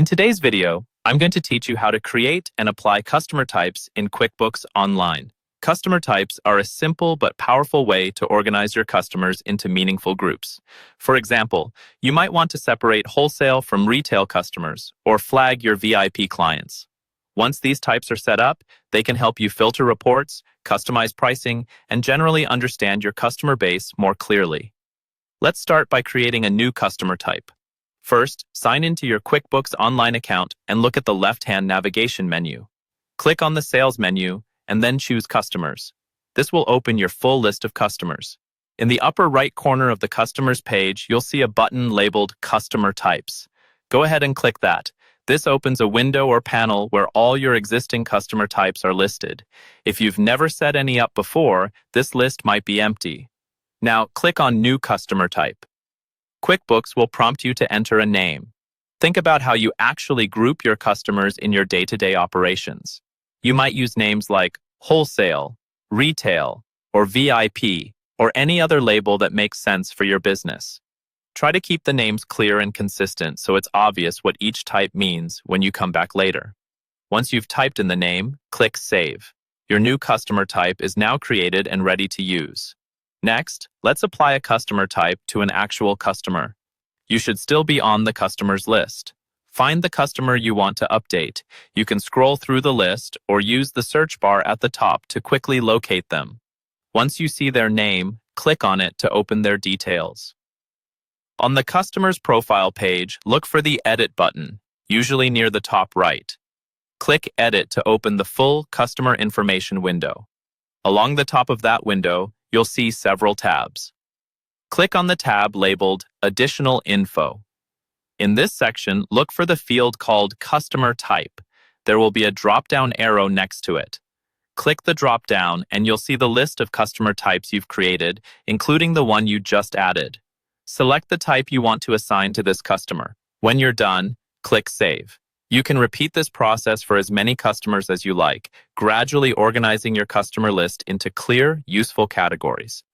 In today's video, I'm going to teach you how to create and apply customer types in QuickBooks Online. Customer types are a simple but powerful way to organize your customers into meaningful groups. For example, you might want to separate wholesale from retail customers or flag your VIP clients. Once these types are set up, they can help you filter reports, customize pricing, and generally understand your customer base more clearly. Let's start by creating a new customer type. First, sign into your QuickBooks Online account and look at the left-hand navigation menu. Click on the Sales menu and then choose Customers. This will open your full list of customers. In the upper right corner of the Customers page, you'll see a button labeled Customer Types. Go ahead and click that. This opens a window or panel where all your existing customer types are listed. If you've never set any up before, this list might be empty. Now, click on New Customer Type. QuickBooks will prompt you to enter a name. Think about how you actually group your customers in your day-to-day operations. You might use names like wholesale, retail, or VIP, or any other label that makes sense for your business. Try to keep the names clear and consistent so it's obvious what each type means when you come back later. Once you've typed in the name, click Save. Your new customer type is now created and ready to use. Next, let's apply a customer type to an actual customer. You should still be on the customer's list. Find the customer you want to update. You can scroll through the list or use the search bar at the top to quickly locate them. Once you see their name, click on it to open their details. On the customer's profile page, look for the Edit button, usually near the top right. Click Edit to open the full customer information window. Along the top of that window, you'll see several tabs. Click on the tab labeled Additional Info. In this section, look for the field called Customer Type. There will be a drop-down arrow next to it. Click the drop-down and you'll see the list of customer types you've created, including the one you just added. Select the type you want to assign to this customer. When you're done, click Save. You can repeat this process for as many customers as you like, gradually organizing your customer list into clear, useful categories.